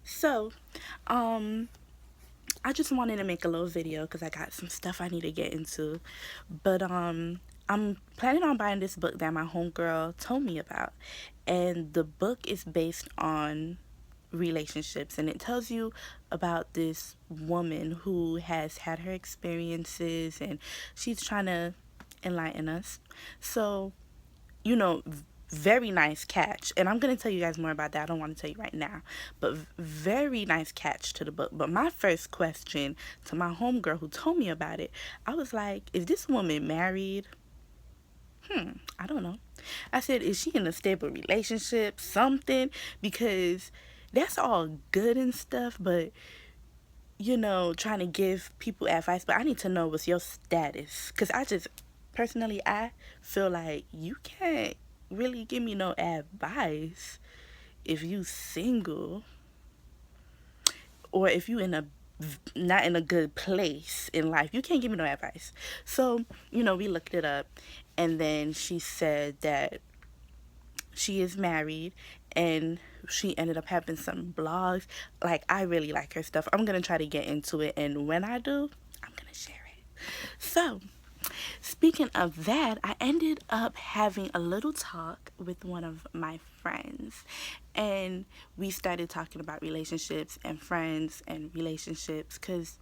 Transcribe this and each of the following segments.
So, um, I just wanted to make a little video because I got some stuff I need to get into. But I'm planning on buying this book that my homegirl told me about. And the book is based on relationships, and it tells you about this woman who has had her experiences, and she's trying to enlighten us. So, you know, very nice catch. And I'm going to tell you guys more about that. I don't want to tell you right now. But very nice catch to the book. But my first question to my homegirl who told me about it, I was like, is this woman married? I don't know. I said, is she in a stable relationship? Something? Because that's all good and stuff, but trying to give people advice, but I need to know what's your status. Because personally, I feel like you can't really give me no advice if you single or if you in a not in a good place in life. You can't give me no advice. So, we looked it up, and then she said that she is married, and she ended up having some blogs. Like, I really like her stuff. I'm gonna try to get into it, and when I do, I'm gonna share it. So, speaking of that, I ended up having a little talk with one of my friends, and we started talking about relationships and friends and relationships because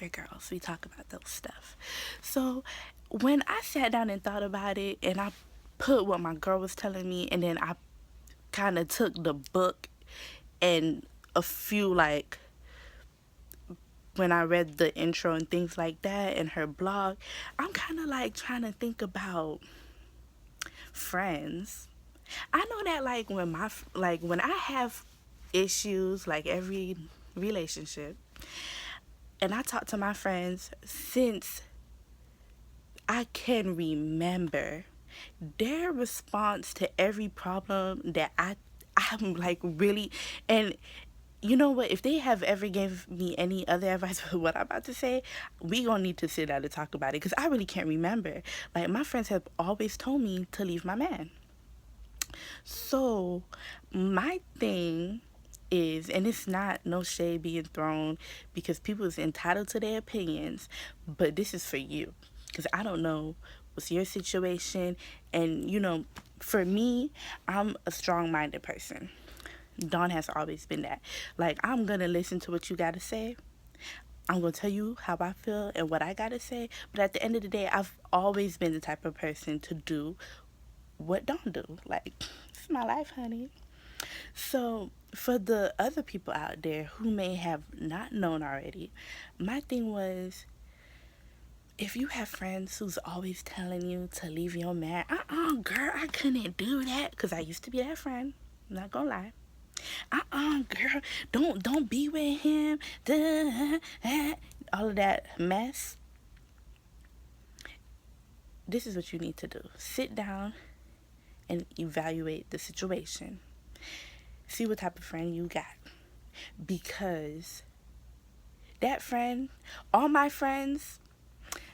we're girls, we talk about those stuff. So when I sat down and thought about it, and I put what my girl was telling me, and then I kind of took the book and a few, like, when I read the intro and things like that and her blog, I'm kind of like trying to think about friends. I know that, like, when I have issues, like every relationship, and I talk to my friends since I can remember, their response to every problem that I'm like really, and you know what, if they have ever gave me any other advice for what I'm about to say, we gonna need to sit down and talk about it because I really can't remember. Like, my friends have always told me to leave my man. So my thing is, and it's not no shade being thrown because people is entitled to their opinions, but this is for you because I don't know what's your situation. And for me, I'm a strong-minded person. Dawn has always been that. Like, I'm gonna listen to what you gotta say. I'm gonna tell you how I feel and what I gotta say. But at the end of the day, I've always been the type of person to do what Dawn do. Like, it's my life, honey. So, for the other people out there who may have not known already, my thing was, if you have friends who's always telling you to leave your man, girl, I couldn't do that. Because I used to be that friend. I'm not gonna lie. Girl, don't be with him. Duh, all of that mess. This is what you need to do. Sit down and evaluate the situation. See what type of friend you got. Because that friend, all my friends,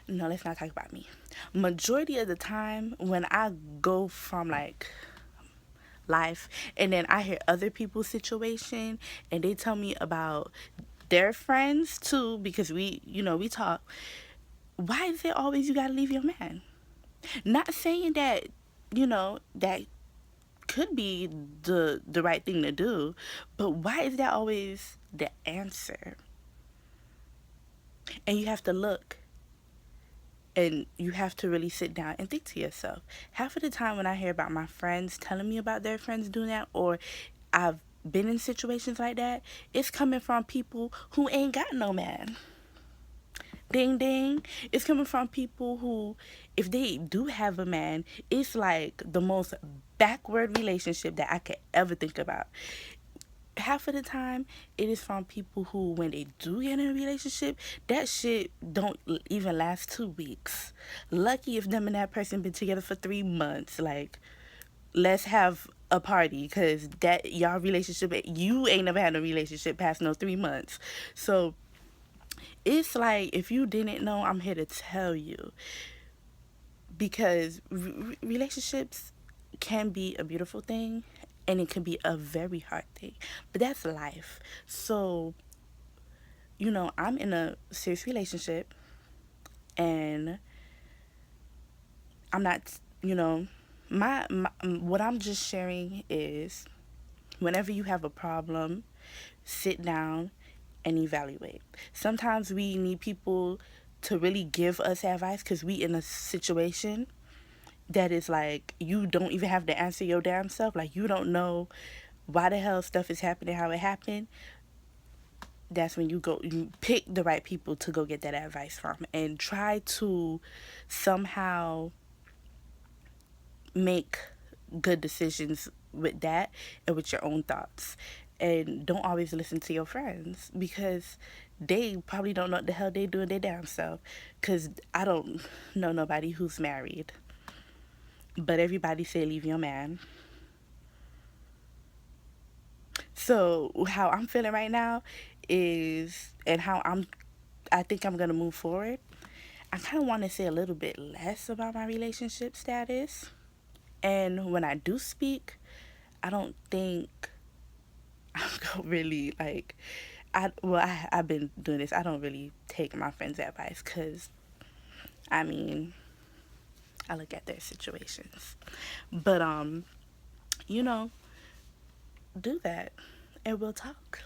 no, let's not talk about me. Majority of the time when I go from, like, life, and then I hear other people's situation and they tell me about their friends too, because we talk. Why is it always you gotta leave your man? Not saying that that could be the right thing to do, but why is that always the answer? And you have to look, and you have to really sit down and think to yourself. Half of the time when I hear about my friends telling me about their friends doing that, or I've been in situations like that, it's coming from people who ain't got no man. Ding ding. It's coming from people who, if they do have a man, it's like the most backward relationship that I could ever think about. Half of the time, it is from people who, when they do get in a relationship, that shit don't even last 2 weeks. Lucky if them and that person been together for 3 months. Like, let's have a party, because that y'all relationship, you ain't never had a relationship past no 3 months. So it's like, if you didn't know, I'm here to tell you, because relationships can be a beautiful thing, and it can be a very hard thing, but that's life. So, I'm in a serious relationship, and I'm not, my what I'm just sharing is, whenever you have a problem, sit down and evaluate. Sometimes we need people to really give us advice because we in a situation that is like, you don't even have to answer your damn self. Like, you don't know why the hell stuff is happening how it happened. That's when you pick the right people to go get that advice from, and try to somehow make good decisions with that and with your own thoughts. And don't always listen to your friends, because they probably don't know what the hell they doing their damn self. Because I don't know nobody who's married, but everybody say leave your man. So how I'm feeling right now is, and how I think I'm gonna move forward. I kind of want to say a little bit less about my relationship status. And when I do speak, I don't think I'm gonna really like. I've been doing this. I don't really take my friends' advice, because I mean, I look at their situations. But you know, do that, and we'll talk.